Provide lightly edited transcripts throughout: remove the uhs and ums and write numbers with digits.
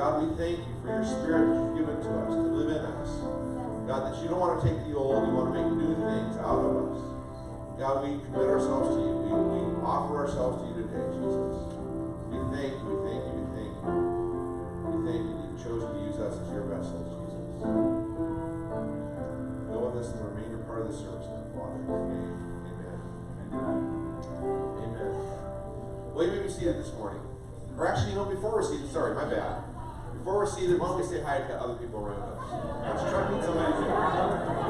God, we thank you for your Spirit that you've given to us to live in us. God, that you don't want to take the old, you want to make new things out of us. God, we commit ourselves to you. We offer ourselves to you today, Jesus. We thank you, we thank you, we thank you. We thank you that you've chosen to use us as your vessels, Jesus. Go with us in the remainder part of the service now, Father. Amen. Amen. Well, you may be seated this morning. Or actually, before we're seated, sorry, my bad. Before we're seated, why don't we say hi to other people around us? Let's try to meet somebody new.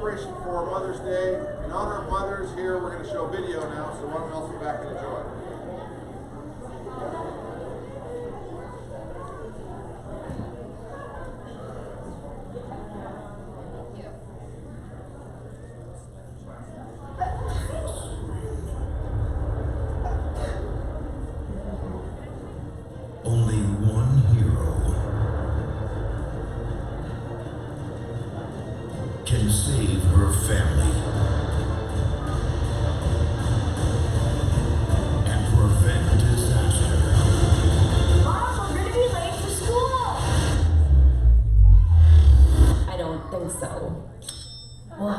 preparation for Mother's Day. In honor of mothers here, we're going to show video now, so why don't we all sit back and enjoy. Only one hero can save her family and prevent disaster. Mom, we're gonna be late for school. I don't think so. What?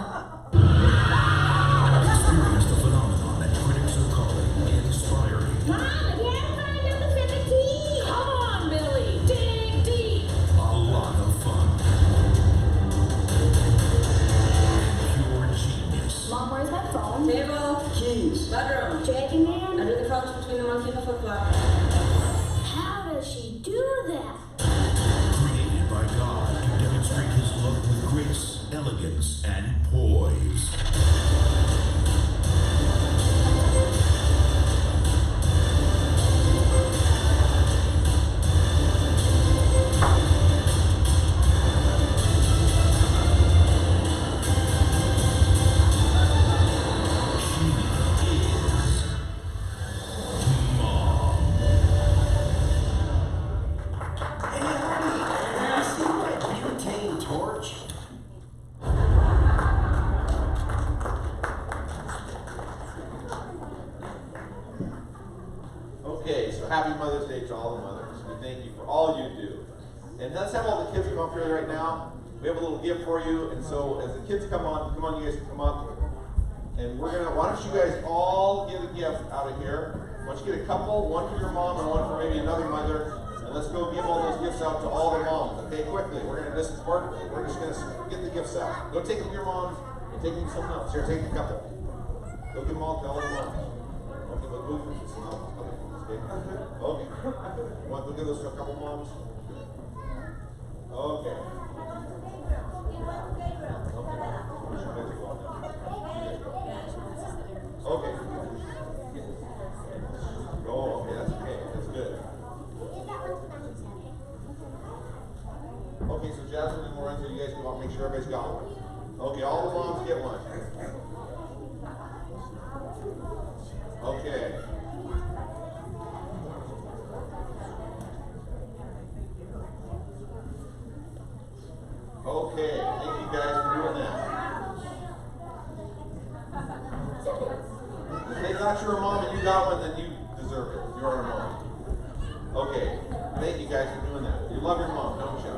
Experience the phenomenon that critics are calling inspiring. Mom, I can't find number 17. Come on, Billy. Dig deep. A lot of fun. Pure genius. Mom, where's my phone? Table, Keys. bedroom, Dragon Man? under the couch between the monkey and the flip-flop. How does she do that? Created by God to demonstrate his love with grace, elegance, and poise. Hey, honey, you see my butane torch? Okay, so happy Mother's Day to all the mothers. We thank you for all you do. And let's have all the kids come up here right now. We have a little gift for you, and so as the kids come on, you guys can come up. And why don't you guys all get a gift out of here. Why don't you get a couple, one for your mom and one for maybe another mother. And let's go give all those gifts out to all the moms. Okay, quickly. We're just gonna get the gifts out. Go take them to your moms, and take them to someone else. Here, take a couple. Go give them all to all the moms. Okay, but move them to some other moms, okay? Okay. You want to give those to a couple moms? Okay. Okay. Oh, okay, that's okay. That's good. Okay, so Jasmine and Lorenzo, you guys want to make sure everybody's got one. Okay, all the moms get one. Okay. Okay, thank you guys for doing that. If they got you a mom and you got one, then you deserve it. You're a mom. Okay, thank you guys for doing that. You love your mom, don't you?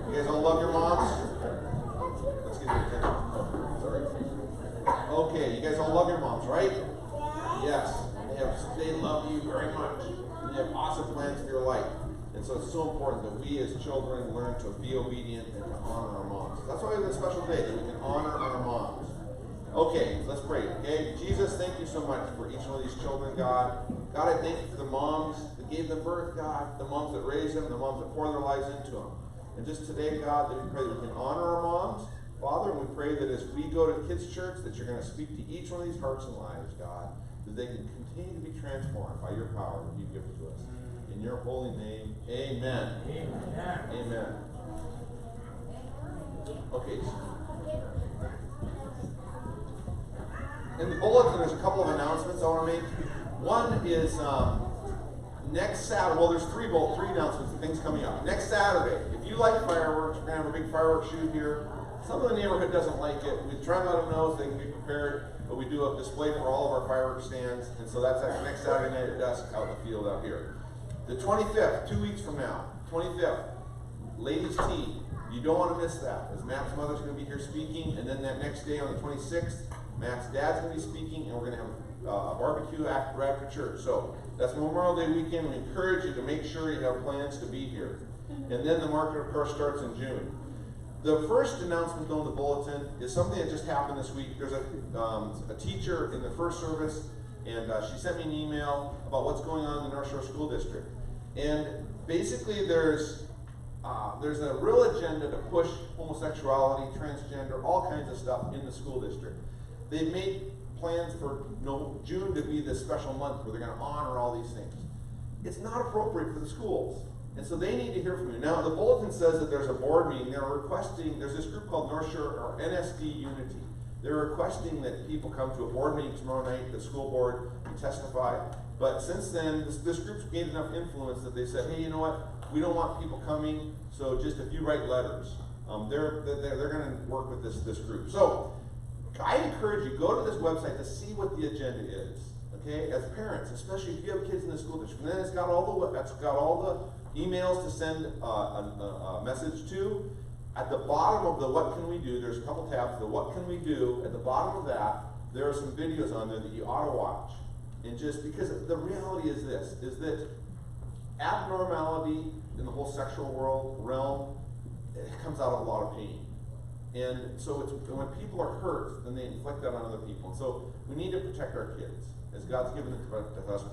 You guys all love your moms? Let's get your attention. Sorry. Okay, you guys all love your moms, right? Yes. They love you very much. And they have awesome plans for your life. And so it's so important that we as children learn to be obedient and to honor our moms. That's why we have a special day, that we can honor our moms. Okay, let's pray. Okay, Jesus, thank you so much for each one of these children, God. God, I thank you for the moms that gave them birth, God, the moms that raised them, the moms that pour their lives into them. And just today, God, that we pray that we can honor our moms, Father, and we pray that as we go to kids' church, that you're going to speak to each one of these hearts and lives, God, that they can continue to be transformed by your power that you've given to us. In your holy name, amen. Amen. Amen. Okay. In the bulletin, there's a couple of announcements I want to make. One is next Saturday. Well, there's three announcements of things coming up. Next Saturday, if you like fireworks, we're going to have a big fireworks shoot here. Some of the neighborhood doesn't like it. We try and let them know so they can be prepared. But we do a display for all of our fireworks stands, and so that's actually next Saturday night at dusk out in the field out here. The 25th, 2 weeks from now, 25th, ladies' tea. You don't want to miss that, as Matt's mother's going to be here speaking, and then that next day on the 26th, Matt's dad's going to be speaking, and we're going to have a barbecue after church. So that's Memorial Day weekend. We encourage you to make sure you have plans to be here. And then the market, of course, starts in June. The first announcement on the bulletin is something that just happened this week. There's a teacher in the first service, and she sent me an email about what's going on in the North Shore School District. And basically there's there's a real agenda to push homosexuality, transgender, all kinds of stuff in the school district. They've made plans for June to be this special month where they're going to honor all these things. It's not appropriate for the schools. And so they need to hear from you. Now, the bulletin says that there's a board meeting. They're requesting, there's this group called North Shore, or NSD Unity. They're requesting that people come to a board meeting tomorrow night, the school board, and testify. But since then, this group's gained enough influence that they said, hey, you know what? We don't want people coming, so just if you write letters, they're going to work with this group. So I encourage you, go to this website to see what the agenda is. Okay, as parents, especially if you have kids in the school district, and then it's got all the emails to send a message to. At the bottom of the what can we do, there's a couple tabs. The what can we do, at the bottom of that, there are some videos on there that you ought to watch. And just because the reality is this, is that abnormality in the whole sexual realm, it comes out of a lot of pain. And so when people are hurt, then they inflict that on other people. And so we need to protect our kids, as God's given it to us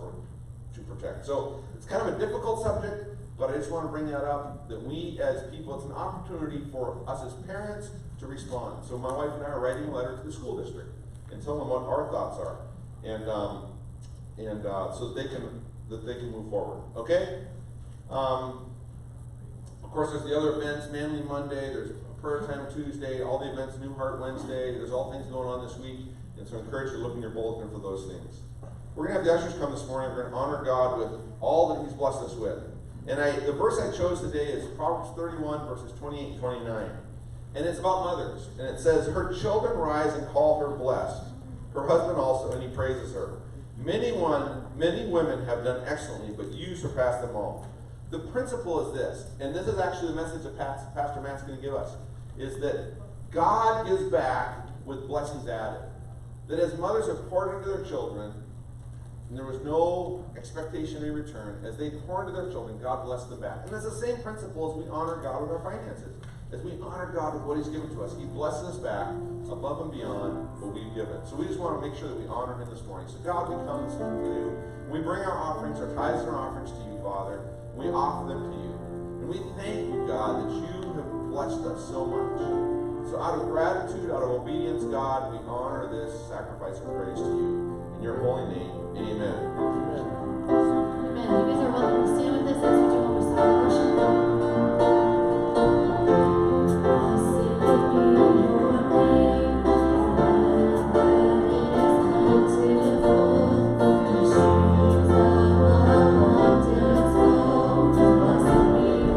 to protect. So it's kind of a difficult subject, but I just want to bring that up, that we as people, it's an opportunity for us as parents to respond. So my wife and I are writing a letter to the school district and telling them what our thoughts are, and so that they can move forward. Okay. Of course, there's the other events: Manly Monday, there's Prayer Time Tuesday, all the events, New Heart Wednesday. There's all things going on this week, and so I encourage you to look in your bulletin for those things. We're going to have the ushers come this morning. We're going to honor God with all that He's blessed us with. And the verse I chose today is Proverbs 31, verses 28 and 29. And it's about mothers. And it says, her children rise and call her blessed. Her husband also, and he praises her. Many women have done excellently, but you surpass them all. The principle is this, and this is actually the message that Pastor Matt's going to give us, is that God gives back with blessings added. That as mothers have poured into their children, and there was no expectation in return, as they pour into their children, God blessed them back. And it's the same principle as we honor God with our finances. As we honor God with what He's given to us, He blesses us back above and beyond what we've given. So we just want to make sure that we honor Him this morning. So God, we come this morning to you. We bring our offerings, our tithes and our offerings to you, Father. We offer them to you. And we thank you, God, that you have blessed us so much. So out of gratitude, out of obedience, God, we honor this sacrifice of praise to you. In your holy name, amen. Amen. Amen. You guys are welcome to stand with us as we do one more song of worship. Blessed be your name, that is beautiful. The shoes of love wonders flow. Blessed be your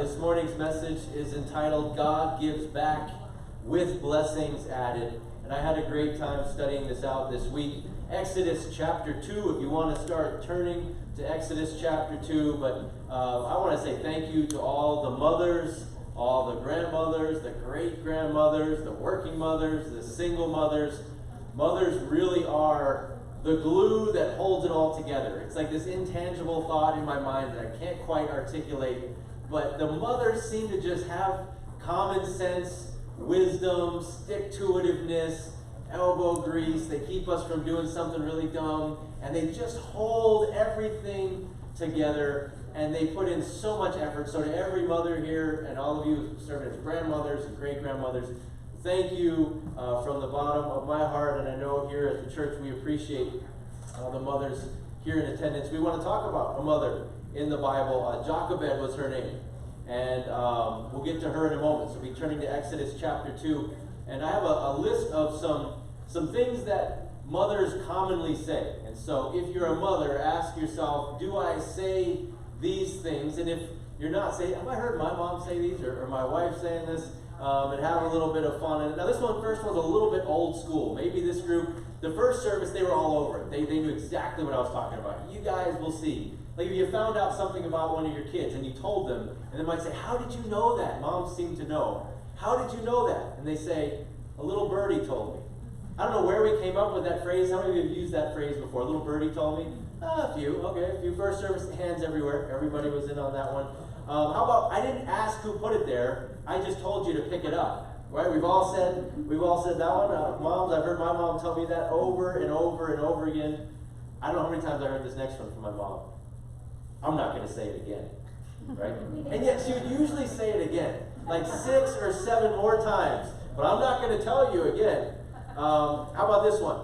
This morning's message is entitled, God Gives Back with Blessings Added. And I had a great time studying this out this week. Exodus chapter 2, if you want to start turning to Exodus chapter 2. But I want to say thank you to all the mothers, all the grandmothers, the great-grandmothers, the working mothers, the single mothers. Mothers really are the glue that holds it all together. It's like this intangible thought in my mind that I can't quite articulate. But the mothers seem to just have common sense, wisdom, stick-to-itiveness, elbow grease. They keep us from doing something really dumb. And they just hold everything together, and they put in so much effort. So to every mother here, and all of you who serve as grandmothers and great-grandmothers, thank you from the bottom of my heart, and I know here at the church we appreciate the mothers here in attendance. We want to talk about a mother in the Bible. Jochebed was her name, and we'll get to her in a moment. So we'll be turning to Exodus chapter 2, and I have a list of some things that mothers commonly say. And so if you're a mother, ask yourself, do I say these things? And if you're not saying, have I heard my mom say these, or my wife saying this? And have a little bit of fun. And now this first one's a little bit old school. Maybe this group, the first service, they were all over it. They knew exactly what I was talking about. You guys will see. Like if you found out something about one of your kids and you told them, and they might say, how did you know that? Moms seem to know. How did you know that? And they say, a little birdie told me. I don't know where we came up with that phrase. How many of you have used that phrase before? A little birdie told me? A few. Okay, a few. First service, hands everywhere. Everybody was in on that one. How about, I didn't ask who put it there. I just told you to pick it up. Right? We've all said that one. Moms, I've heard my mom tell me that over and over and over again. I don't know how many times I heard this next one from my mom. I'm not going to say it again. Right? And yet she would usually say it again. Like 6 or 7 more times. But I'm not going to tell you again. How about this one?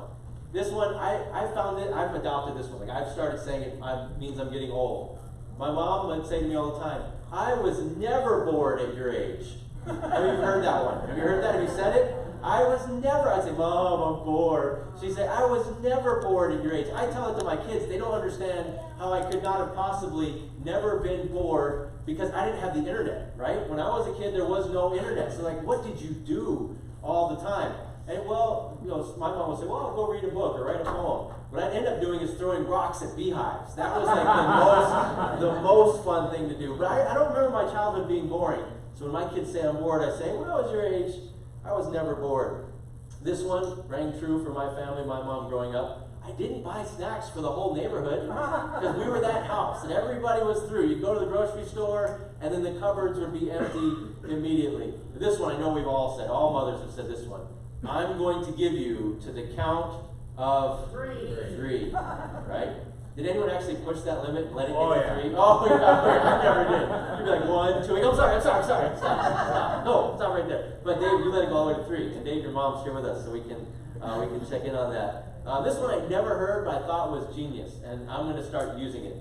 This one, I found it, I've adopted this one. Like I've started saying it means I'm getting old. My mom would say to me all the time, I was never bored at your age. Have you heard that one? Have you heard that? Have you said it? I was never, I'd say, Mom, I'm bored. She'd say, I was never bored at your age. I tell it to my kids. They don't understand how I could not have possibly never been bored because I didn't have the internet, right? When I was a kid, there was no internet. So like, what did you do all the time? And well, my mom would say, well, I'll go read a book or write a poem. What I'd end up doing is throwing rocks at beehives. That was like the most fun thing to do. But I don't remember my childhood being boring. So when my kids say I'm bored, I say, when I was your age, I was never bored. This one rang true for my family, my mom growing up. I didn't buy snacks for the whole neighborhood because we were that house and everybody was through. You'd go to the grocery store and then the cupboards would be empty immediately. But this one I know we've all said, all mothers have said this one. I'm going to give you to the count of 3. Right? Did anyone actually push that limit and let it get to 3? Oh, yeah, I never did. You'd be like 1, 2, I'm sorry. Stop. No, stop right there. But Dave, you let it go all the way to 3. And Dave, your mom's here with us, so we can check in on that. This one I never heard, but I thought was genius, and I'm going to start using it.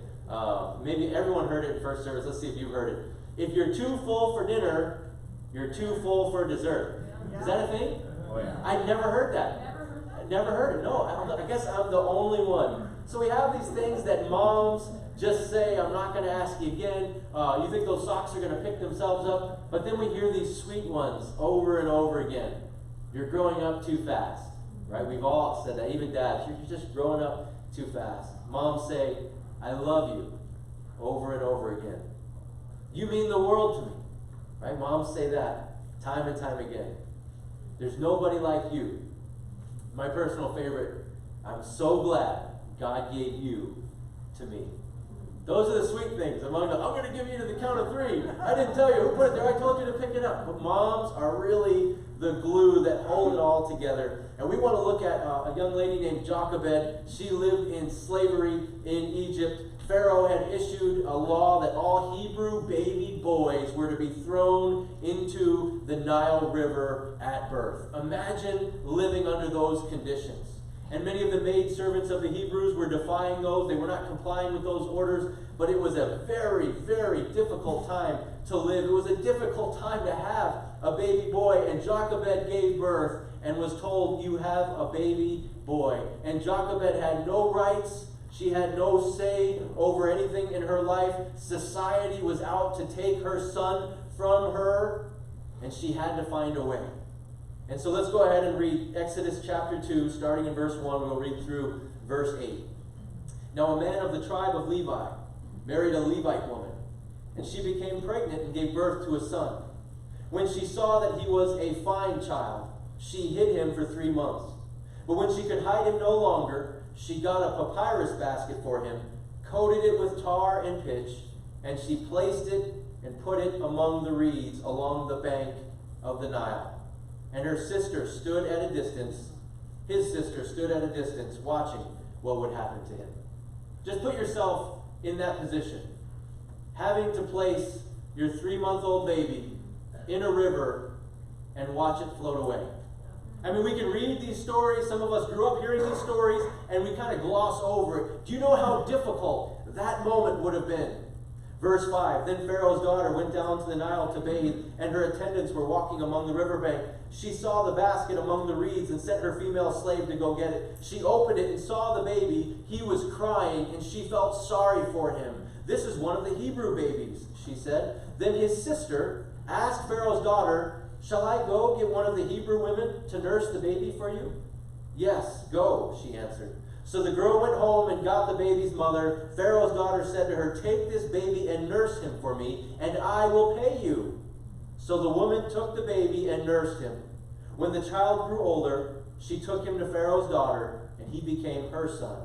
Maybe everyone heard it in first service. Let's see if you've heard it. If you're too full for dinner, you're too full for dessert. Is that a thing? Oh, yeah. I'd never heard that. Never heard it. No, I guess I'm the only one. So we have these things that moms just say, I'm not going to ask you again. You think those socks are going to pick themselves up? But then we hear these sweet ones over and over again. You're growing up too fast. Right? We've all said that. Even dads, you're just growing up too fast. Moms say, I love you over and over again. You mean the world to me. Right? Moms say that time and time again. There's nobody like you. My personal favorite, I'm so glad God gave you to me. Those are the sweet things. I'm going to give you to the count of 3. I didn't tell you who put it there. I told you to pick it up. But moms are really the glue that hold it all together. And we want to look at a young lady named Jochebed. She lived in slavery in Egypt. Pharaoh had issued a law that all Hebrew baby boys were to be thrown into the Nile River at birth. Imagine living under those conditions. And many of the maidservants of the Hebrews were defying those. They were not complying with those orders. But it was a very, very difficult time to live. It was a difficult time to have a baby boy. And Jochebed gave birth and was told, you have a baby boy. And Jochebed had no rights. She had no say over anything in her life. Society was out to take her son from her, and she had to find a way. And so let's go ahead and read Exodus chapter 2, starting in verse 1. We'll read through verse 8. Now a man of the tribe of Levi married a Levite woman, and she became pregnant and gave birth to a son. When she saw that he was a fine child, she hid him for 3 months. But when she could hide him no longer, she got a papyrus basket for him, coated it with tar and pitch, and she placed it and put it among the reeds along the bank of the Nile. And her sister stood at a distance, his sister stood at a distance, watching what would happen to him. Just put yourself in that position, having to place your 3-month-old baby in a river and watch it float away? I mean, we can read these stories. Some of us grew up hearing these stories, and we kind of gloss over it. Do you know how difficult that moment would have been? Verse 5, then Pharaoh's daughter went down to the Nile to bathe, and her attendants were walking among the riverbank. She saw the basket among the reeds and sent her female slave to go get it. She opened it and saw the baby. He was crying, and she felt sorry for him. This is one of the Hebrew babies, she said. Then his sister asked Pharaoh's daughter, shall I go get one of the Hebrew women to nurse the baby for you? Yes, go, she answered. So the girl went home and got the baby's mother. Pharaoh's daughter said to her, take this baby and nurse him for me, and I will pay you. So the woman took the baby and nursed him. When the child grew older, she took him to Pharaoh's daughter, and he became her son.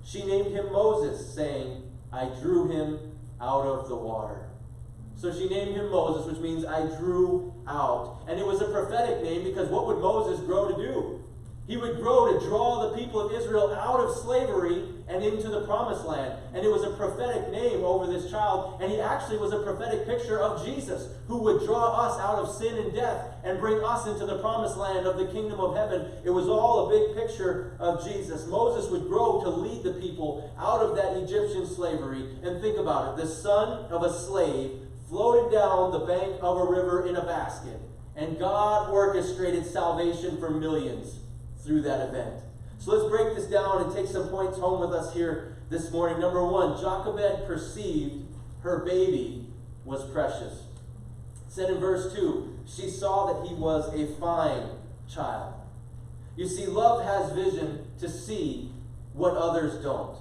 She named him Moses, saying, I drew him out of the water. So she named him Moses, which means I drew out. And it was a prophetic name because what would Moses grow to do? He would grow to draw the people of Israel out of slavery and into the promised land. And it was a prophetic name over this child. And he actually was a prophetic picture of Jesus, who would draw us out of sin and death and bring us into the promised land of the kingdom of heaven. It was all a big picture of Jesus. Moses would grow to lead the people out of that Egyptian slavery. And think about it. The son of a slave floated down the bank of a river in a basket. And God orchestrated salvation for millions through that event. So let's break this down and take some points home with us here this morning. Number 1, Jochebed perceived her baby was precious. It said in verse 2, she saw that he was a fine child. You see, love has vision to see what others don't.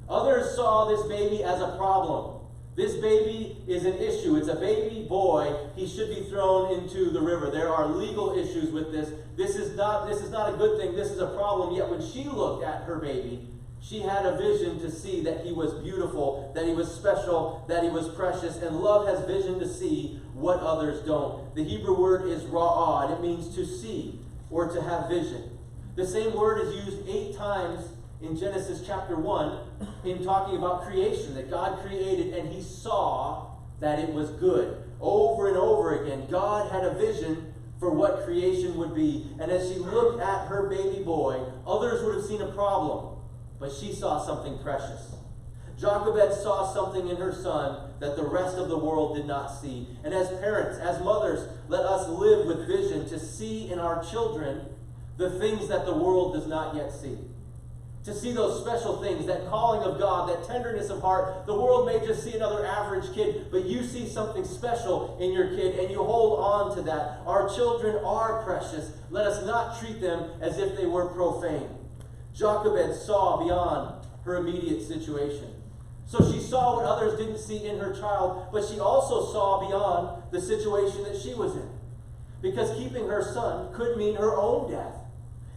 Others saw this baby as a problem. This baby is an issue. It's a baby boy. He should be thrown into the river. There are legal issues with this. This is not a good thing. This is a problem. Yet when she looked at her baby, she had a vision to see that he was beautiful, that he was special, that he was precious. And love has vision to see what others don't. The Hebrew word is ra'ah, and it means to see or to have vision. The same word is used 8 times in Genesis chapter 1 in talking about creation, that God created and he saw that it was good. Over and over again, God had a vision for what creation would be. And as she looked at her baby boy, others would have seen a problem, but she saw something precious. Jochebed saw something in her son that the rest of the world did not see. And as parents, as mothers, let us live with vision to see in our children the things that the world does not yet see. To see those special things, that calling of God, that tenderness of heart. The world may just see another average kid, but you see something special in your kid and you hold on to that. Our children are precious. Let us not treat them as if they were profane. Jochebed saw beyond her immediate situation. So she saw what others didn't see in her child, but she also saw beyond the situation that she was in. Because keeping her son could mean her own death.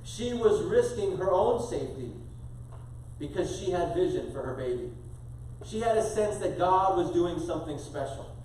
She was risking her own safety because she had vision for her baby. She had a sense that God was doing something special.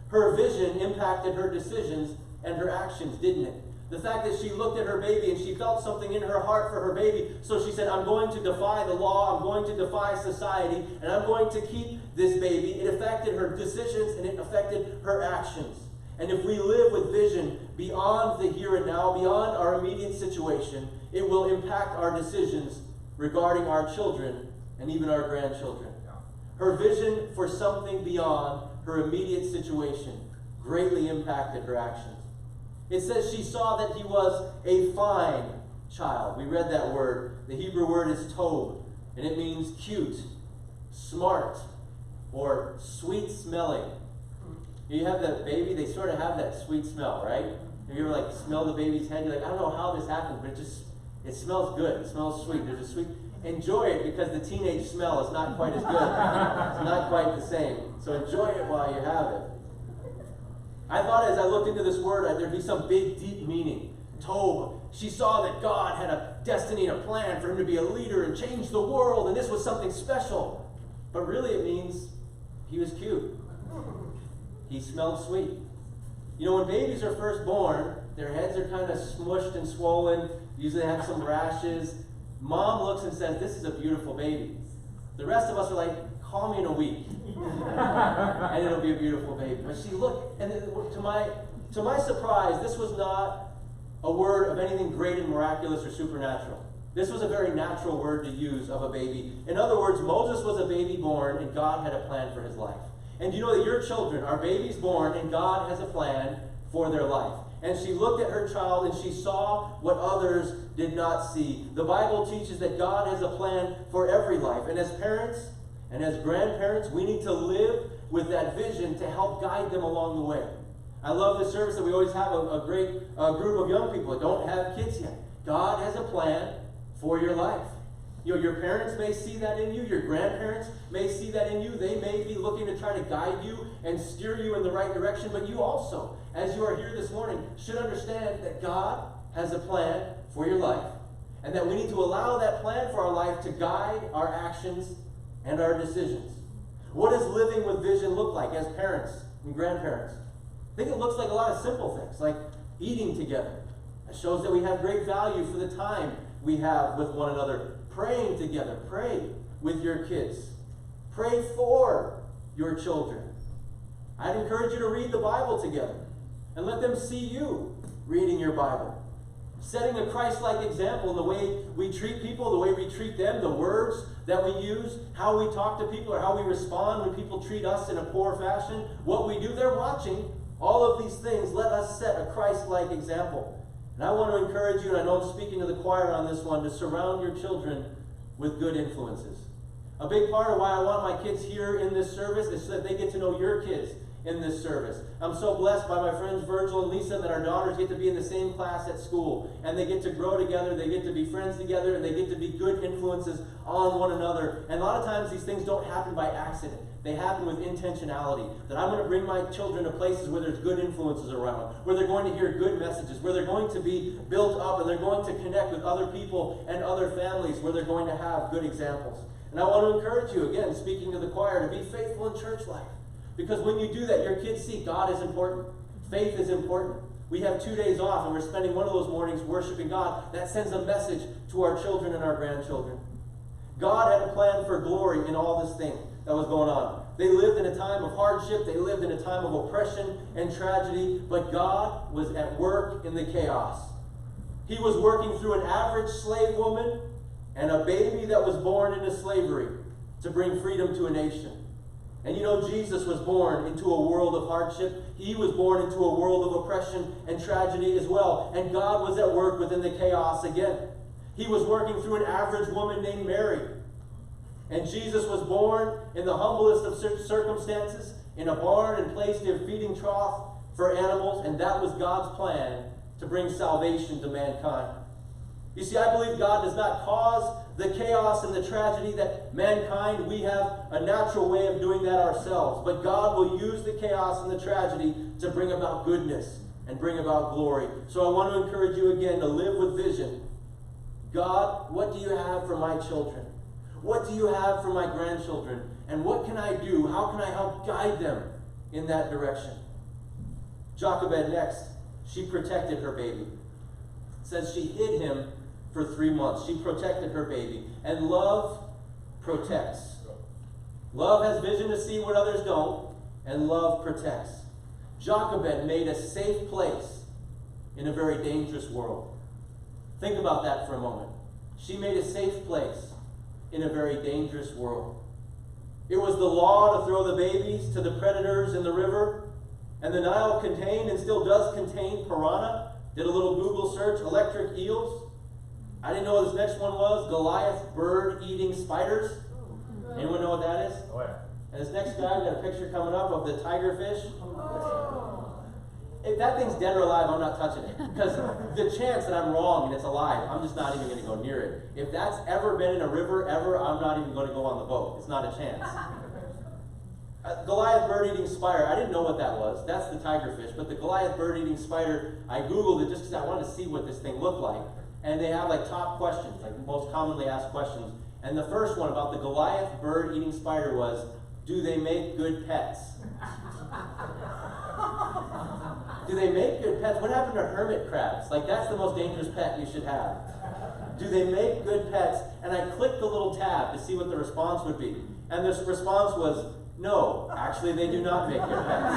Her vision impacted her decisions and her actions, didn't it? The fact that she looked at her baby and she felt something in her heart for her baby, so she said, I'm going to defy the law, I'm going to defy society, and I'm going to keep this baby. It affected her decisions and it affected her actions. And if we live with vision beyond the here and now, beyond our immediate situation, it will impact our decisions regarding our children and even our grandchildren. Her vision for something beyond her immediate situation greatly impacted her actions. It says she saw that he was a fine child. We read that word. The Hebrew word is tov, and it means cute, smart, or sweet smelling. You have that baby, they sort of have that sweet smell, right? Have you ever smell the baby's head? You're like, I don't know how this happened, but it smells good. It smells sweet. There's a sweet. Enjoy it because the teenage smell is not quite as good. It's not quite the same. So enjoy it while you have it. I thought as I looked into this word, there'd be some big, deep meaning. Tov. She saw that God had a destiny and a plan for him to be a leader and change the world, and this was something special. But really it means he was cute. He smelled sweet. You know, when babies are first born, their heads are kind of smushed and swollen. Usually they have some rashes. Mom looks and says, this is a beautiful baby. The rest of us are like, call me in a week. And it'll be a beautiful baby. But she looked, and to my surprise, this was not a word of anything great and miraculous or supernatural. This was a very natural word to use of a baby. In other words, Moses was a baby born, and God had a plan for his life. And you know that your children are babies born, and God has a plan for their life. And she looked at her child, and she saw what others did not see. The Bible teaches that God has a plan for every life. And as parents and as grandparents, we need to live with that vision to help guide them along the way. I love the service that we always have a great group of young people that don't have kids yet. God has a plan for your life. You know, your parents may see that in you. Your grandparents may see that in you. They may be looking to try to guide you and steer you in the right direction. But you also, as you are here this morning, should understand that God has a plan for your life. And that we need to allow that plan for our life to guide our actions and our decisions. What does living with vision look like as parents and grandparents? I think it looks like a lot of simple things, like eating together. It shows that we have great value for the time we have with one another. Praying together. Pray with your kids. Pray for your children. I'd encourage you to read the Bible together and let them see you reading your Bible. Setting a Christ-like example in the way we treat people, the way we treat them, the words that we use, how we talk to people, or how we respond when people treat us in a poor fashion, what we do. They're watching. All of these things, let us set a Christ-like example. And I want to encourage you, and I know I'm speaking to the choir on this one, to surround your children with good influences. A big part of why I want my kids here in this service is so that they get to know your kids in this service. I'm so blessed by my friends Virgil and Lisa that our daughters get to be in the same class at school, and they get to grow together, they get to be friends together, and they get to be good influences on one another. And a lot of times these things don't happen by accident. They happen with intentionality. That I'm going to bring my children to places where there's good influences around, where they're going to hear good messages, where they're going to be built up, and they're going to connect with other people and other families, where they're going to have good examples. And I want to encourage you, again, speaking to the choir, to be faithful in church life. Because when you do that, your kids see God is important. Faith is important. We have 2 days off, and we're spending one of those mornings worshiping God. That sends a message to our children and our grandchildren. God had a plan for glory in all this thing that was going on. They lived in a time of hardship. They lived in a time of oppression and tragedy. But God was at work in the chaos. He was working through an average slave woman and a baby that was born into slavery to bring freedom to a nation. And you know, Jesus was born into a world of hardship. He was born into a world of oppression and tragedy as well. And God was at work within the chaos again. He was working through an average woman named Mary. And Jesus was born in the humblest of circumstances, in a barn and placed in a feeding trough for animals. And that was God's plan to bring salvation to mankind. You see, I believe God does not cause the chaos and the tragedy that mankind, we have a natural way of doing that ourselves. But God will use the chaos and the tragedy to bring about goodness and bring about glory. So I want to encourage you again to live with vision. God, what do you have for my children? What do you have for my grandchildren? And what can I do? How can I help guide them in that direction? Jochebed next, she protected her baby. It says she hid him for 3 months. She protected her baby. And love protects. Love has vision to see what others don't, and love protects. Jochebed made a safe place in a very dangerous world. Think about that for a moment. She made a safe place in a very dangerous world. It was the law to throw the babies to the predators in the river, and the Nile contained and still does contain piranha. Did a little Google search, electric eels. I didn't know what this next one was. Goliath bird-eating spiders. Anyone know what that is? Oh, yeah. And this next guy, we got a picture coming up of the tigerfish. If that thing's dead or alive, I'm not touching it. Because the chance that I'm wrong and it's alive, I'm just not even going to go near it. If that's ever been in a river, ever, I'm not even going to go on the boat. It's not a chance. Goliath bird-eating spider. I didn't know what that was. That's the tigerfish. But the Goliath bird-eating spider, I Googled it just because I wanted to see what this thing looked like. And they have like top questions, like most commonly asked questions. And the first one about the Goliath bird-eating spider was, do they make good pets? Do they make good pets? What happened to hermit crabs? Like, that's the most dangerous pet you should have. Do they make good pets? And I clicked the little tab to see what the response would be. And the response was, no, actually they do not make good pets.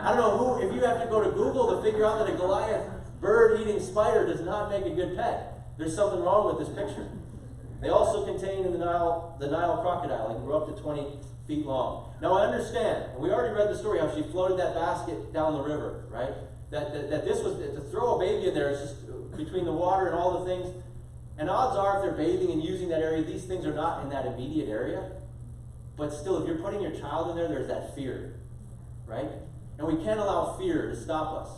I don't know if you have to go to Google to figure out that a Goliath bird-eating spider does not make a good pet. There's something wrong with this picture. They also contain in the Nile crocodile. It can grow up to 20 feet long. Now I understand, and we already read the story how she floated that basket down the river, right? That this was, to throw a baby in there, it's just between the water and all the things. And odds are if they're bathing and using that area, these things are not in that immediate area. But still, if you're putting your child in there, there's that fear, right? And we can't allow fear to stop us.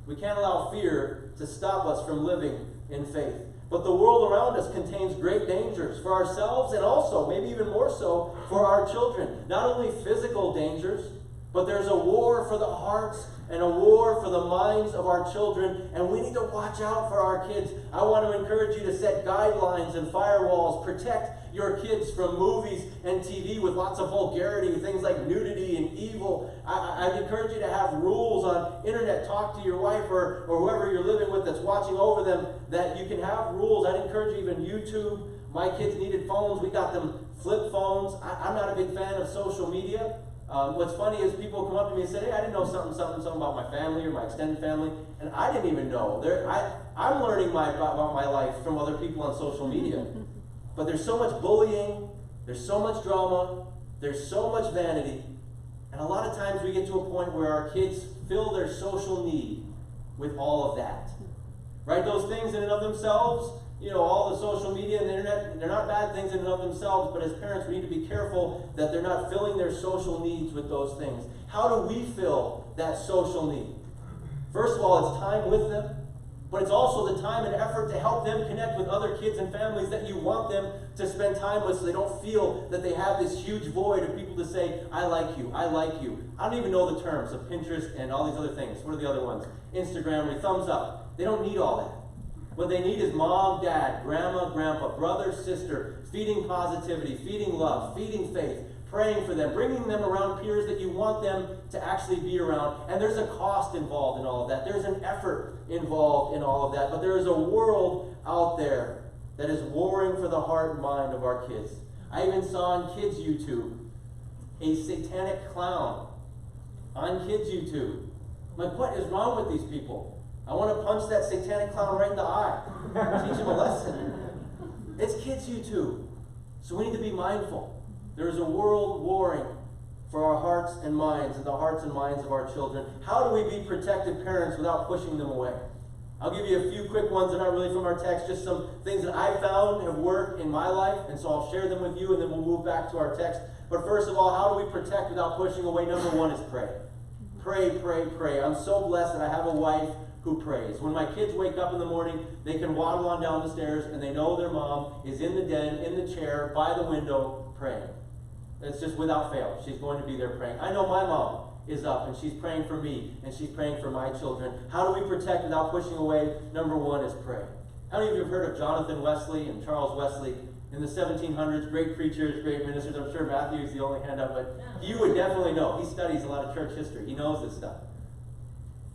We can't allow fear to stop us from living in faith. But the world around us contains great dangers for ourselves and also, maybe even more so, for our children. Not only physical dangers, but there's a war for the hearts and a war for the minds of our children, and we need to watch out for our kids. I want to encourage you to set guidelines and firewalls. Protect your kids from movies and TV with lots of vulgarity, things like nudity and evil. I'd encourage you to have rules on internet. Talk to your wife or whoever you're living with that's watching over them, that you can have rules. I'd encourage you even YouTube. My kids needed phones. We got them flip phones. I'm not a big fan of social media. What's funny is people come up to me and say, hey, I didn't know something about my family or my extended family, and I didn't even know. I'm learning about my life from other people on social media. But there's so much bullying, there's so much drama, there's so much vanity, and a lot of times we get to a point where our kids fill their social need with all of that. Right? Those things in and of themselves, all the social media and the internet, they're not bad things in and of themselves, but as parents, we need to be careful that they're not filling their social needs with those things. How do we fill that social need? First of all, it's time with them, but it's also the time and effort to help them connect with other kids and families that you want them to spend time with, so they don't feel that they have this huge void of people to say, I like you, I like you. I don't even know the terms of Pinterest and all these other things. What are the other ones? Instagram, thumbs up. They don't need all that. What they need is mom, dad, grandma, grandpa, brother, sister, feeding positivity, feeding love, feeding faith, praying for them, bringing them around peers that you want them to actually be around. And there's a cost involved in all of that. There's an effort involved in all of that. But there is a world out there that is warring for the heart and mind of our kids. I even saw on kids' YouTube a satanic clown on kids' YouTube. I'm like, what is wrong with these people? I want to punch that satanic clown right in the eye. Teach him a lesson. It's kids' YouTube. So we need to be mindful. There is a world warring for our hearts and minds and the hearts and minds of our children. How do we be protected parents without pushing them away? I'll give you a few quick ones. They're not really from our text, just some things that I found have worked in my life, and so I'll share them with you, and then we'll move back to our text. But first of all, how do we protect without pushing away? Number one is pray. Pray, pray, pray. I'm so blessed that I have a wife who prays. When my kids wake up in the morning, they can waddle on down the stairs and they know their mom is in the den, in the chair, by the window, praying. It's just without fail. She's going to be there praying. I know my mom is up and she's praying for me and she's praying for my children. How do we protect without pushing away? Number one is pray. How many of you have heard of Jonathan Wesley and Charles Wesley? In the 1700s, great preachers, great ministers. I'm sure Matthew's the only hand up, but you would definitely know. He studies a lot of church history. He knows this stuff.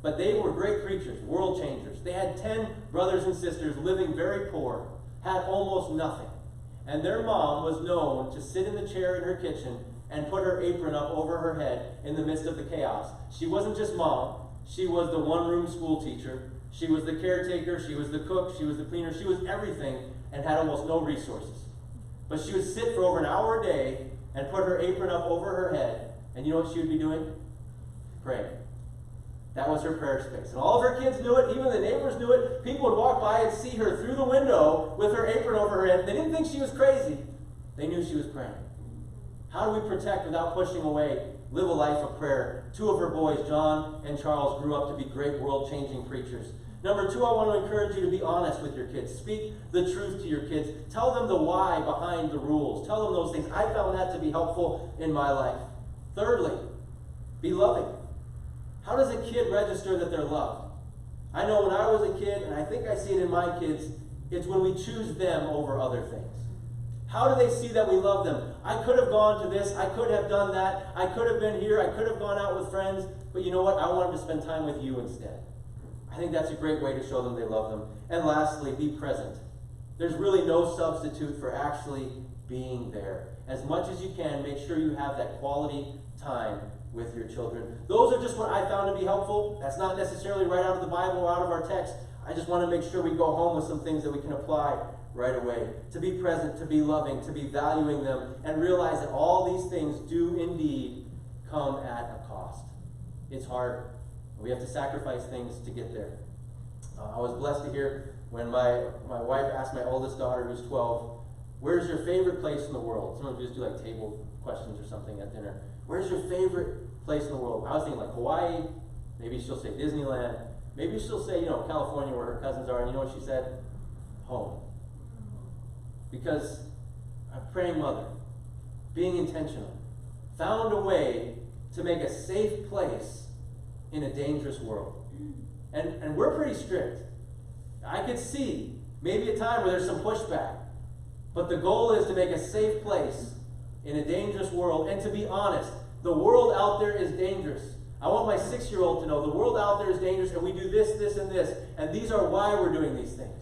But they were great preachers, world changers. They had 10 brothers and sisters living very poor, had almost nothing. And their mom was known to sit in the chair in her kitchen and put her apron up over her head in the midst of the chaos. She wasn't just mom. She was the one-room school teacher. She was the caretaker. She was the cook. She was the cleaner. She was everything and had almost no resources. But she would sit for over an hour a day and put her apron up over her head. And you know what she would be doing? Praying. That was her prayer space. And all of her kids knew it. Even the neighbors knew it. People would walk by and see her through the window with her apron over her head. They didn't think she was crazy. They knew she was praying. How do we protect without pushing away? Live a life of prayer. Two of her boys, John and Charles, grew up to be great world-changing preachers. Number two, I want to encourage you to be honest with your kids. Speak the truth to your kids. Tell them the why behind the rules. Tell them those things. I found that to be helpful in my life. Thirdly, be loving. How does a kid register that they're loved? I know when I was a kid, and I think I see it in my kids, it's when we choose them over other things. How do they see that we love them? I could have gone to this, I could have done that, I could have been here, I could have gone out with friends, but you know what? I wanted to spend time with you instead. I think that's a great way to show them they love them. And lastly, be present. There's really no substitute for actually being there. as much as you can, make sure you have that quality time with your children. Those are just what I found to be helpful. That's not necessarily right out of the Bible or out of our text. I just want to make sure we go home with some things that we can apply right away. To be present, to be loving, to be valuing them, and realize that all these things do indeed come at a cost. It's hard. We have to sacrifice things to get there. I was blessed to hear when my wife asked my oldest daughter, who's 12, where's your favorite place in the world? Some of you just do like table questions or something at dinner. Where's your favorite place in the world? I was thinking like Hawaii. Maybe she'll say Disneyland. Maybe she'll say, California where her cousins are. And you know what she said? Home. Because a praying mother, being intentional, found a way to make a safe place in a dangerous world. And we're pretty strict. I could see maybe a time where there's some pushback. But the goal is to make a safe place in a dangerous world. And to be honest, the world out there is dangerous. I want my 6-year-old to know the world out there is dangerous, and we do this, this, and this. And these are why we're doing these things.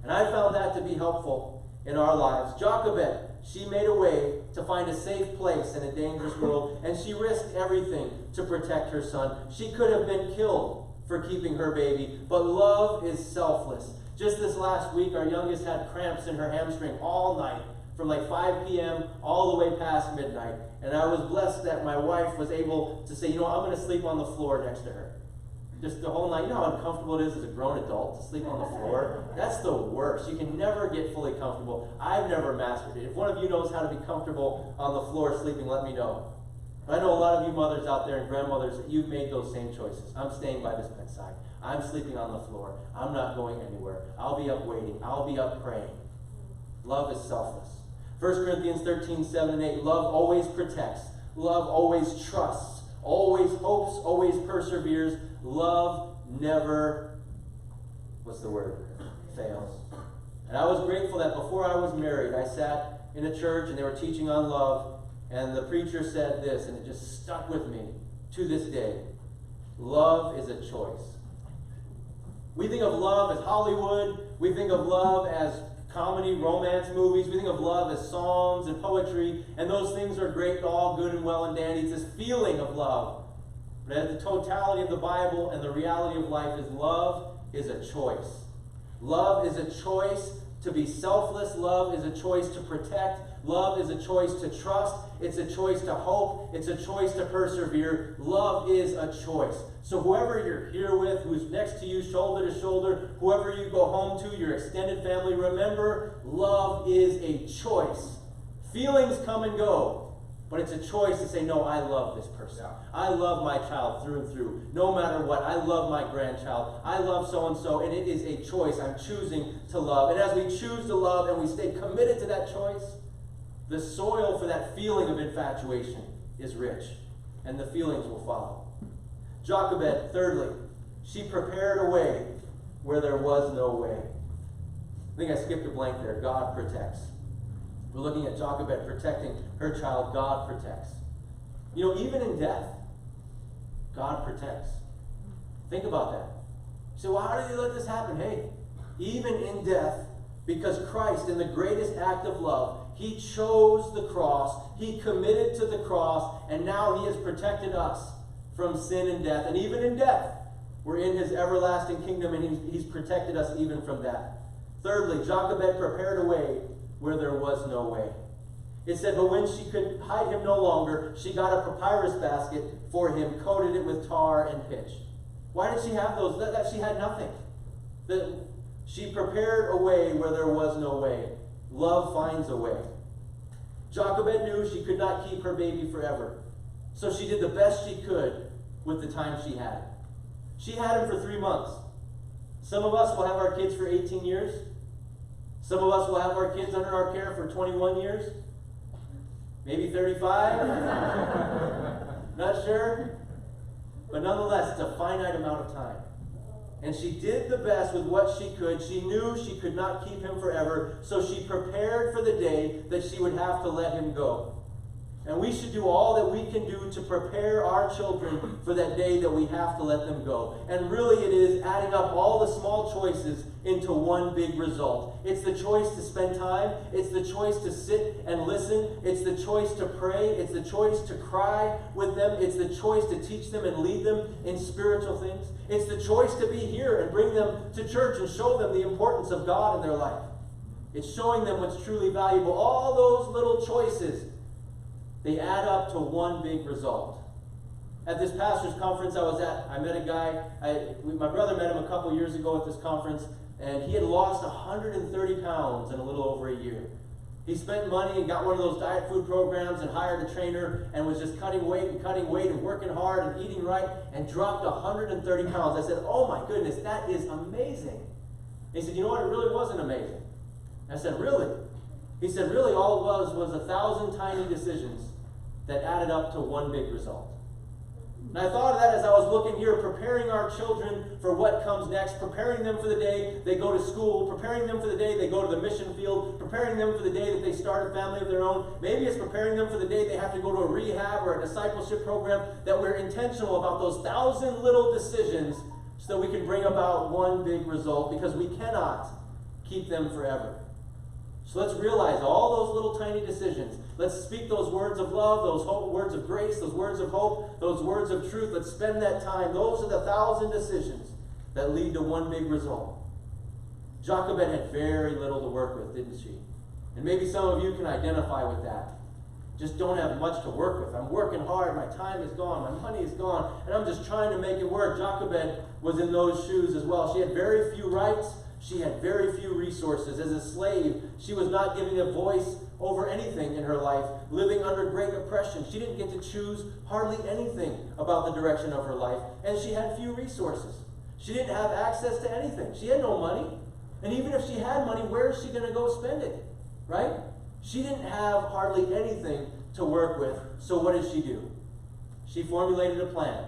And I found that to be helpful in our lives. Jochebed, she made a way to find a safe place in a dangerous world, and she risked everything to protect her son. She could have been killed for keeping her baby, but love is selfless. Just this last week, our youngest had cramps in her hamstring all night, from like 5 p.m. all the way past midnight. And I was blessed that my wife was able to say, I'm going to sleep on the floor next to her. Just the whole night. You know how uncomfortable it is as a grown adult to sleep on the floor? That's the worst. You can never get fully comfortable. I've never mastered it. If one of you knows how to be comfortable on the floor sleeping, let me know. I know a lot of you mothers out there and grandmothers, you've made those same choices. I'm staying by this bedside. I'm sleeping on the floor. I'm not going anywhere. I'll be up waiting. I'll be up praying. Love is selfless. 1 Corinthians 13, 7 and 8. Love always protects. Love always trusts. Always hopes. Always perseveres. Love never, fails. And I was grateful that before I was married, I sat in a church and they were teaching on love. And the preacher said this, and it just stuck with me to this day. Love is a choice. We think of love as Hollywood. We think of love as comedy, romance movies. We think of love as songs and poetry. And those things are great, all good and well and dandy. It's this feeling of love. But at the totality of the Bible and the reality of life is love is a choice. Love is a choice to be selfless. Love is a choice to protect. Love is a choice to trust. It's a choice to hope. It's a choice to persevere. Love is a choice. So whoever you're here with, who's next to you, shoulder to shoulder, whoever you go home to, your extended family, remember, love is a choice. Feelings come and go, but it's a choice to say, no, I love this person. I love my child through and through. No matter what, I love my grandchild. I love so-and-so, and it is a choice. I'm choosing to love. And as we choose to love and we stay committed to that choice, the soil for that feeling of infatuation is rich, and the feelings will follow. Jochebed, thirdly, she prepared a way where there was no way. I think I skipped a blank there. God protects. We're looking at Jochebed protecting her child. God protects. Even in death, God protects. Think about that. So how did he let this happen? Hey, even in death, because Christ, in the greatest act of love, he chose the cross, he committed to the cross, and now he has protected us from sin and death. And even in death, we're in his everlasting kingdom, and he's protected us even from that. Thirdly, Jochebed prepared a way where there was no way. It said, but when she could hide him no longer, she got a papyrus basket for him, coated it with tar and pitch. Why did she have those? That she had nothing. She prepared a way where there was no way. Love finds a way. Jochebed knew she could not keep her baby forever. So she did the best she could with the time she had. She had him for 3 months. Some of us will have our kids for 18 years. Some of us will have our kids under our care for 21 years. Maybe 35. Not sure. But nonetheless, it's a finite amount of time. And she did the best with what she could. She knew she could not keep him forever, so she prepared for the day that she would have to let him go. And we should do all that we can do to prepare our children for that day that we have to let them go. And really it is adding up all the small choices into one big result. It's the choice to spend time. It's the choice to sit and listen. It's the choice to pray. It's the choice to cry with them. It's the choice to teach them and lead them in spiritual things. It's the choice to be here and bring them to church and show them the importance of God in their life. It's showing them what's truly valuable. All those little choices, they add up to one big result. At this pastor's conference I was at, I met a guy, my brother met him a couple years ago at this conference, and he had lost 130 pounds in a little over a year. He spent money and got one of those diet food programs and hired a trainer and was just cutting weight and working hard and eating right and dropped 130 pounds. I said, oh my goodness, that is amazing. And he said, you know what, it really wasn't amazing. I said, really? He said, really all it was 1,000 tiny decisions that added up to one big result. And I thought of that as I was looking here, preparing our children for what comes next, preparing them for the day they go to school, preparing them for the day they go to the mission field, preparing them for the day that they start a family of their own. Maybe it's preparing them for the day they have to go to a rehab or a discipleship program, that we're intentional about those 1,000 little decisions so that we can bring about one big result, because we cannot keep them forever. So let's realize all those little tiny decisions. Let's speak those words of love, those words of grace, those words of hope, those words of truth. Let's spend that time. Those are the 1,000 decisions that lead to one big result. Jochebed had very little to work with, didn't she? And maybe some of you can identify with that. Just don't have much to work with. I'm working hard, my time is gone, my money is gone, and I'm just trying to make it work. Jochebed was in those shoes as well. She had very few rights. She had very few resources. As a slave, she was not giving a voice over anything in her life, living under great oppression. She didn't get to choose hardly anything about the direction of her life, and she had few resources. She didn't have access to anything. She had no money. And even if she had money, where is she going to go spend it? Right? She didn't have hardly anything to work with, so what did she do? She formulated a plan.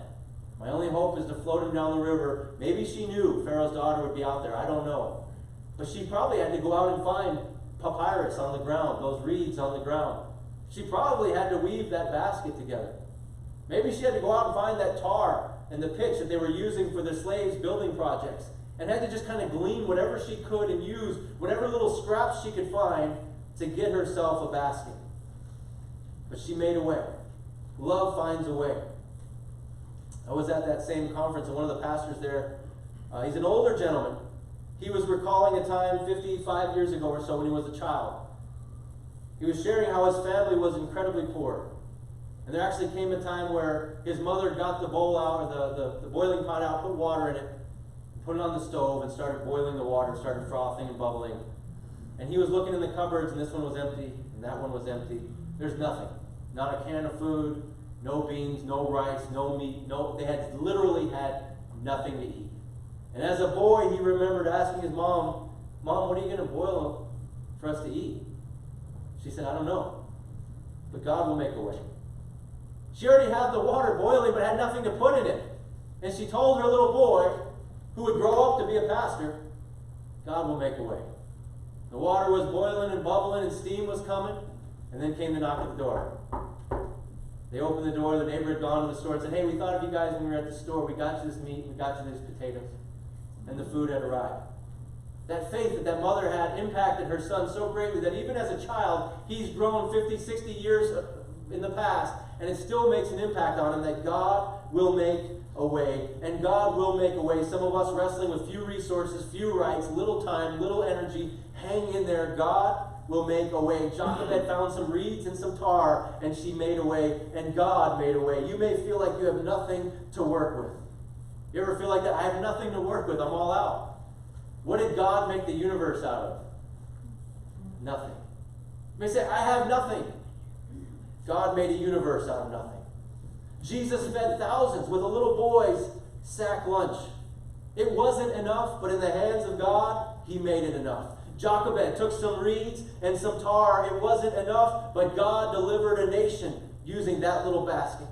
My only hope is to float him down the river. Maybe she knew Pharaoh's daughter would be out there. I don't know. But she probably had to go out and find papyrus on the ground, those reeds on the ground. She probably had to weave that basket together. Maybe she had to go out and find that tar and the pitch that they were using for the slaves' building projects, and had to just kind of glean whatever she could and use whatever little scraps she could find to get herself a basket. But she made a way. Love finds a way. I was at that same conference, and one of the pastors there, he's an older gentleman. He was recalling a time 55 years ago or so when he was a child. He was sharing how his family was incredibly poor. And there actually came a time where his mother got the bowl out, or the boiling pot out, put water in it, put it on the stove, and started boiling the water, started frothing and bubbling. And he was looking in the cupboards, and this one was empty, and that one was empty. There's nothing. Not a can of food, no beans, no rice, no meat, they had literally had nothing to eat. And as a boy, he remembered asking his mom, "Mom, what are you going to boil for us to eat?" She said, "I don't know, but God will make a way." She already had the water boiling, but had nothing to put in it. And she told her little boy, who would grow up to be a pastor, God will make a way. The water was boiling and bubbling, and steam was coming, and then came the knock at the door. They opened the door, the neighbor had gone to the store and said, "Hey, we thought of you guys when we were at the store. We got you this meat, we got you these potatoes." And the food had arrived. That faith that mother had impacted her son so greatly that even as a child, he's grown 50, 60 years in the past, and it still makes an impact on him that God will make a way, and God will make a way. Some of us wrestling with few resources, few rights, little time, little energy, hang in there. God will make a way. Jochebed found some reeds and some tar, and she made a way, and God made a way. You may feel like you have nothing to work with. You ever feel like that? I have nothing to work with. I'm all out. What did God make the universe out of? Nothing. You may say, I have nothing. God made a universe out of nothing. Jesus fed thousands with a little boy's sack lunch. It wasn't enough, but in the hands of God, He made it enough. Jochebed took some reeds and some tar. It wasn't enough, but God delivered a nation using that little basket.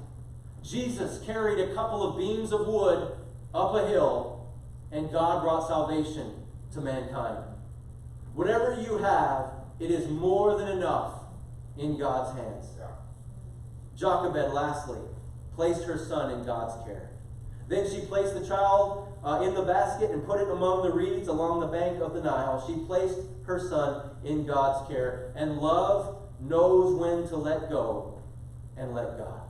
Jesus carried a couple of beams of wood up a hill, and God brought salvation to mankind. Whatever you have, it is more than enough in God's hands. Jochebed, lastly, placed her son in God's care. Then she placed the child in the basket and put it among the reeds along the bank of the Nile. She placed her son in God's care. And love knows when to let go and let God.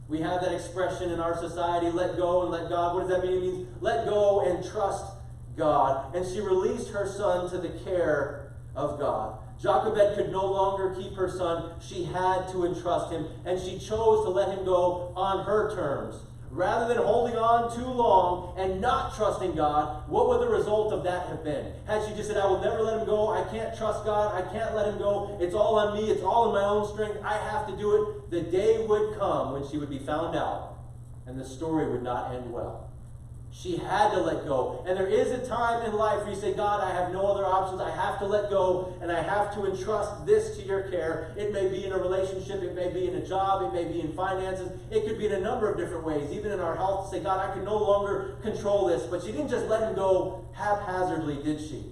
We have that expression in our society, let go and let God. What does that mean? It means let go and trust God. And she released her son to the care of God. Jochebed could no longer keep her son. She had to entrust him. And she chose to let him go on her terms. Rather than holding on too long and not trusting God, what would the result of that have been? Had she just said, I will never let him go, I can't trust God, I can't let him go, it's all on me, it's all in my own strength, I have to do it, the day would come when she would be found out, and the story would not end well. She had to let go. And there is a time in life where you say, God, I have no other options. I have to let go, and I have to entrust this to your care. It may be in a relationship. It may be in a job. It may be in finances. It could be in a number of different ways. Even in our health, say, God, I can no longer control this. But she didn't just let him go haphazardly, did she?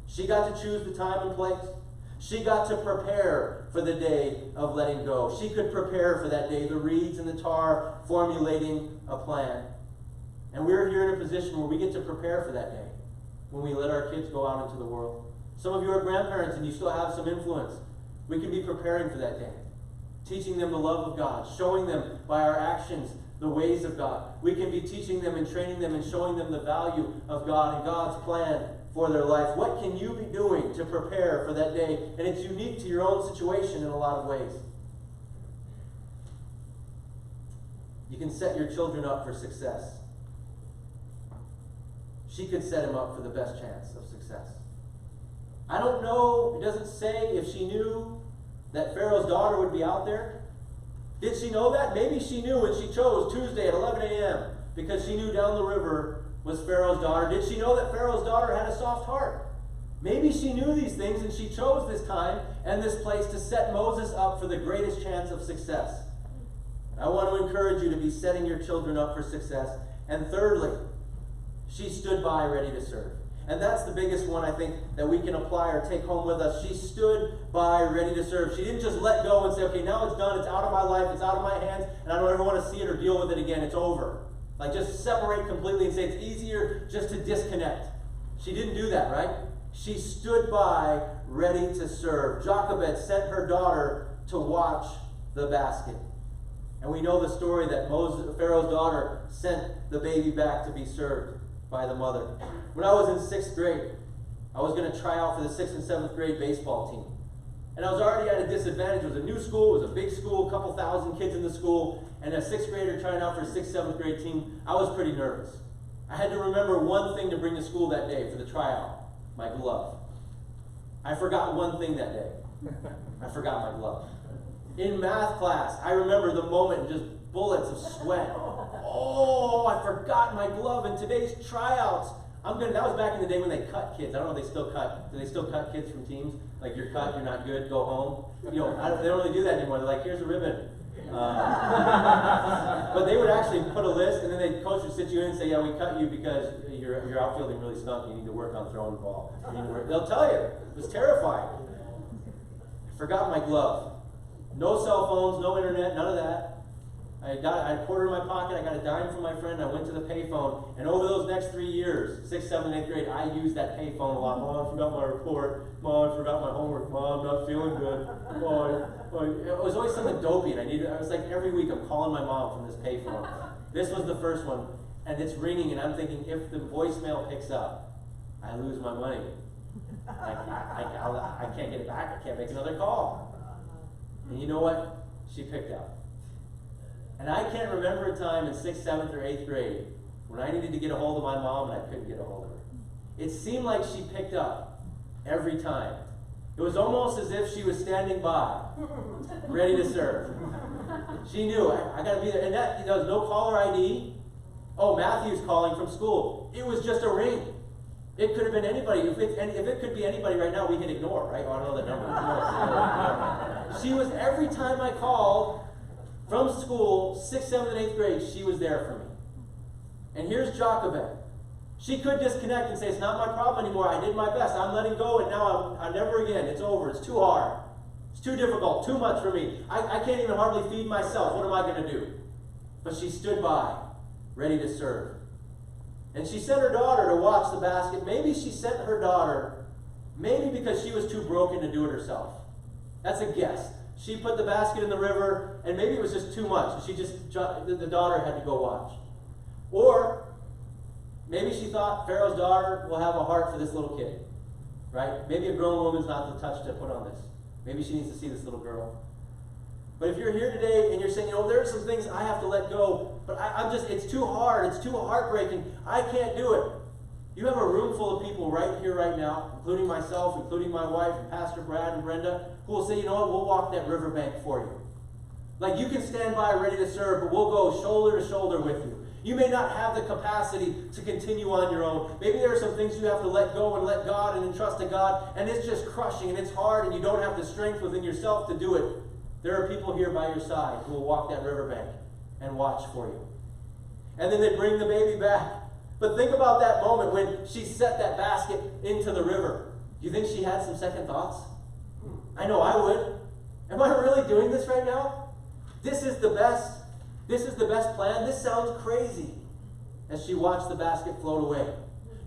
She got to choose the time and place. She got to prepare for the day of letting go. She could prepare for that day, the reeds and the tar, formulating a plan. And we're here in a position where we get to prepare for that day when we let our kids go out into the world. Some of you are grandparents and you still have some influence. We can be preparing for that day, teaching them the love of God, showing them by our actions the ways of God. We can be teaching them and training them and showing them the value of God and God's plan for their life. What can you be doing to prepare for that day? And it's unique to your own situation in a lot of ways. You can set your children up for success. She could set him up for the best chance of success. I don't know, it doesn't say if she knew that Pharaoh's daughter would be out there. Did she know that? Maybe she knew when she chose Tuesday at 11 a.m. because she knew down the river was Pharaoh's daughter. Did she know that Pharaoh's daughter had a soft heart? Maybe she knew these things and she chose this time and this place to set Moses up for the greatest chance of success. I want to encourage you to be setting your children up for success. And thirdly, she stood by ready to serve. And that's the biggest one I think that we can apply or take home with us. She stood by ready to serve. She didn't just let go and say, okay, now it's done, it's out of my life, it's out of my hands, and I don't ever want to see it or deal with it again, it's over. Like just separate completely and say it's easier just to disconnect. She didn't do that, right? She stood by ready to serve. Jochebed sent her daughter to watch the basket. And we know the story that Pharaoh's daughter sent the baby back to be served by the mother. When I was in 6th grade, I was going to try out for the 6th and 7th grade baseball team. And I was already at a disadvantage. It was a new school, it was a big school, a couple thousand kids in the school, and a 6th grader trying out for a 6th, 7th grade team. I was pretty nervous. I had to remember one thing to bring to school that day for the tryout, my glove. I forgot one thing that day. I forgot my glove. In math class, I remember the moment, just bullets of sweat. Oh, I forgot my glove in today's tryouts. That was back in the day when they cut kids. I don't know if they still cut. Do they still cut kids from teams? Like, you're cut, you're not good, go home. They don't really do that anymore. They're like, here's a ribbon. But they would actually put a list, and then coach would sit you in and say, yeah, we cut you because your outfielding really stunk. You need to work on throwing the ball. They'll tell you. It was terrifying. I forgot my glove. No cell phones, no internet, none of that. I had a quarter in my pocket, I got a dime from my friend, I went to the payphone, and over those next 3 years, 6th, 7th, 8th grade, I used that payphone a lot. Mom, I forgot my report. Mom, I forgot my homework. Mom, I'm not feeling good. It was always something dopey, and I was like, every week I'm calling my mom from this payphone. This was the first one, and it's ringing, and I'm thinking, if the voicemail picks up, I lose my money. I can't get it back, I can't make another call. And you know what? She picked up. And I can't remember a time in 6th, 7th, or 8th grade when I needed to get a hold of my mom and I couldn't get a hold of her. It seemed like she picked up every time. It was almost as if she was standing by, ready to serve. She knew, I got to be there. And there was no caller ID. Oh, Matthew's calling from school. It was just a ring. It could have been anybody. If it could be anybody right now, we can ignore, right? Oh, I don't know that number. Ignore. She was, every time I called from school, 6th, 7th, and 8th grade, she was there for me. And here's Jochebed. She could disconnect and say, it's not my problem anymore. I did my best. I'm letting go, and now I'm never again. It's over. It's too hard. It's too difficult. Too much for me. I can't even hardly feed myself. What am I going to do? But she stood by, ready to serve. And she sent her daughter to watch the basket. Maybe she sent her daughter, maybe because she was too broken to do it herself. That's a guess. She put the basket in the river, and maybe it was just too much. The daughter had to go watch. Or maybe she thought Pharaoh's daughter will have a heart for this little kid, right? Maybe a grown woman's not the touch to put on this. Maybe she needs to see this little girl. But if you're here today and you're saying, there are some things I have to let go, but it's too hard, it's too heartbreaking, I can't do it. You have a room full of people right here, right now, including myself, including my wife, and Pastor Brad and Brenda, who will say, you know what, we'll walk that riverbank for you. Like, you can stand by ready to serve, but we'll go shoulder to shoulder with you. You may not have the capacity to continue on your own. Maybe there are some things you have to let go and let God and entrust to God, and it's just crushing, and it's hard, and you don't have the strength within yourself to do it. There are people here by your side who will walk that riverbank and watch for you. And then they bring the baby back. But think about that moment when she set that basket into the river. Do you think she had some second thoughts? I know I would. Am I really doing this right now? This is the best. This is the best plan. This sounds crazy. As she watched the basket float away.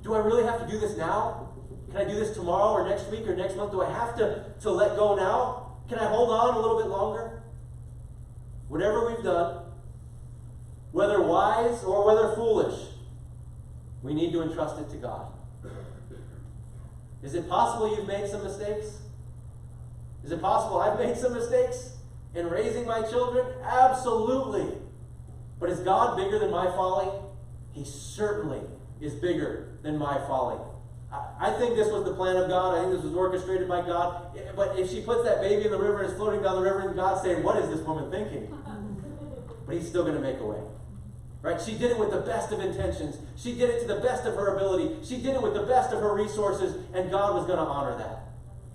Do I really have to do this now? Can I do this tomorrow or next week or next month? Do I have to let go now? Can I hold on a little bit longer? Whatever we've done, whether wise or whether foolish, we need to entrust it to God. Is it possible you've made some mistakes? Is it possible I've made some mistakes in raising my children? Absolutely. But is God bigger than my folly? He certainly is bigger than my folly. I think this was the plan of God. I think this was orchestrated by God. But if she puts that baby in the river and it's floating down the river, and God's saying, what is this woman thinking? But he's still going to make a way. Right? She did it with the best of intentions. She did it to the best of her ability. She did it with the best of her resources, and God was going to honor that.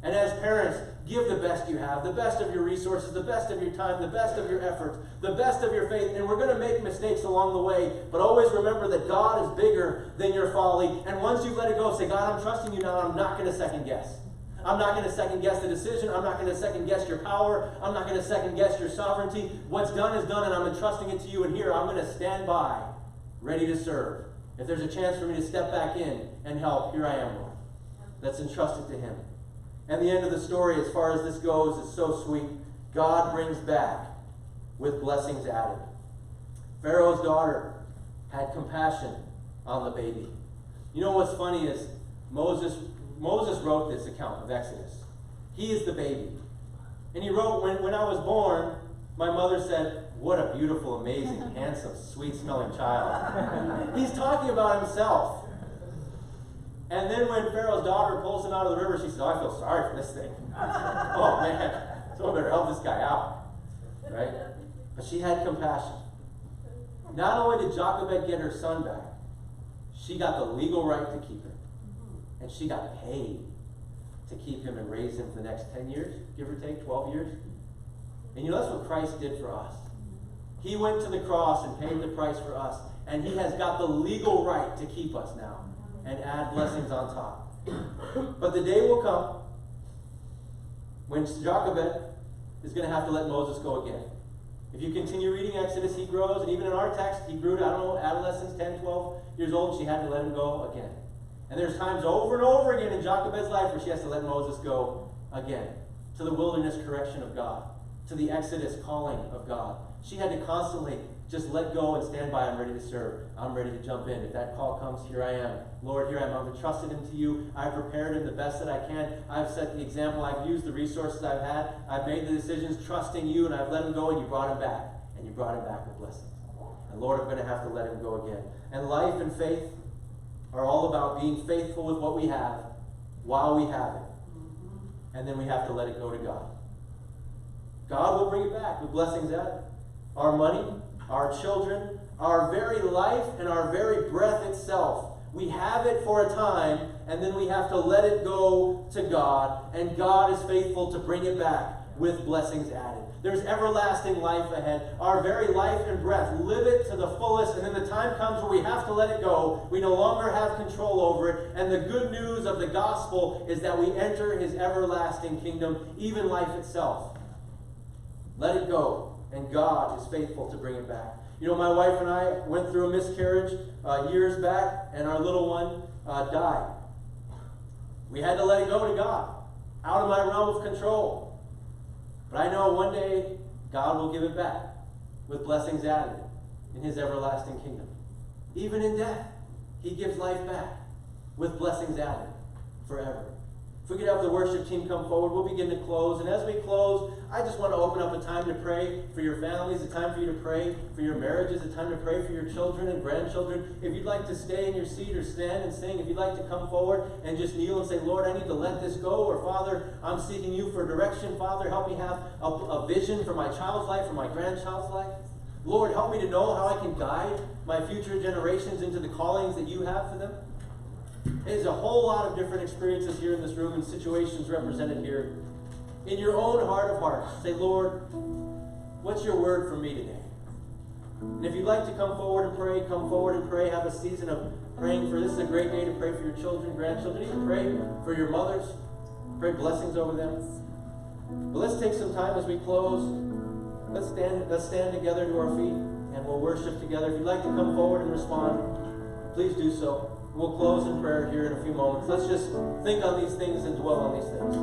And as parents, give the best you have, the best of your resources, the best of your time, the best of your efforts, the best of your faith. And we're going to make mistakes along the way, but always remember that God is bigger than your folly. And once you've let it go, say, God, I'm trusting you now. I'm not going to second guess. I'm not going to second guess the decision. I'm not going to second guess your power. I'm not going to second guess your sovereignty. What's done is done, and I'm entrusting it to you. And here, I'm going to stand by, ready to serve. If there's a chance for me to step back in and help, here I am, Lord. Let's entrust it to him. And the end of the story, as far as this goes, is so sweet. God brings back with blessings added. Pharaoh's daughter had compassion on the baby. You know what's funny is Moses wrote this account of Exodus. He is the baby. And he wrote, when I was born, my mother said, what a beautiful, amazing, handsome, sweet-smelling child. He's talking about himself. And then when Pharaoh's daughter pulls him out of the river, she says, I feel sorry for this thing. Oh, man. Someone better help this guy out. Right? But she had compassion. Not only did Jochebed get her son back, she got the legal right to keep him. And she got paid to keep him and raise him for the next 10 years, give or take, 12 years. And you know, that's what Christ did for us. He went to the cross and paid the price for us. And he has got the legal right to keep us now and add blessings on top. But the day will come when Jochebed is going to have to let Moses go again. If you continue reading Exodus, he grows, and even in our text, he grew to, adolescence, 10, 12 years old, and she had to let him go again. And there's times over and over again in Jochebed's life where she has to let Moses go again, to the wilderness correction of God, to the Exodus calling of God. She had to constantly just let go and stand by. I'm ready to serve. I'm ready to jump in. If that call comes, here I am. Lord, here I am. I've entrusted him to you. I've prepared him the best that I can. I've set the example. I've used the resources I've had. I've made the decisions trusting you, and I've let him go, and you brought him back. And you brought him back with blessings. And Lord, I'm going to have to let him go again. And life and faith are all about being faithful with what we have while we have it. And then we have to let it go to God. God will bring it back with blessings added. Our money, our children, our very life, and our very breath itself. We have it for a time, and then we have to let it go to God, and God is faithful to bring it back with blessings added. There's everlasting life ahead. Our very life and breath, live it to the fullest, and then the time comes where we have to let it go. We no longer have control over it, and the good news of the gospel is that we enter his everlasting kingdom, even life itself. Let it go, and God is faithful to bring it back. You know, my wife and I went through a miscarriage years back, and our little one died. We had to let it go to God, out of my realm of control. But I know one day God will give it back with blessings added in His everlasting kingdom. Even in death, He gives life back with blessings added forever. If we could have the worship team come forward, we'll begin to close. And as we close, I just want to open up a time to pray for your families, a time for you to pray for your marriages, a time to pray for your children and grandchildren. If you'd like to stay in your seat or stand and sing, if you'd like to come forward and just kneel and say, Lord, I need to let this go, or Father, I'm seeking you for direction. Father, help me have a vision for my child's life, for my grandchild's life. Lord, help me to know how I can guide my future generations into the callings that you have for them. There's a whole lot of different experiences here in this room and situations represented here. In your own heart of hearts, say, Lord, what's your word for me today? And if you'd like to come forward and pray, come forward and pray. Have a season of praying for this. Is a great day to pray for your children, grandchildren. Even pray for your mothers. Pray blessings over them. But let's take some time as we close. Let's stand together to our feet and we'll worship together. If you'd like to come forward and respond, please do so. We'll close in prayer here in a few moments. Let's just think on these things and dwell on these things.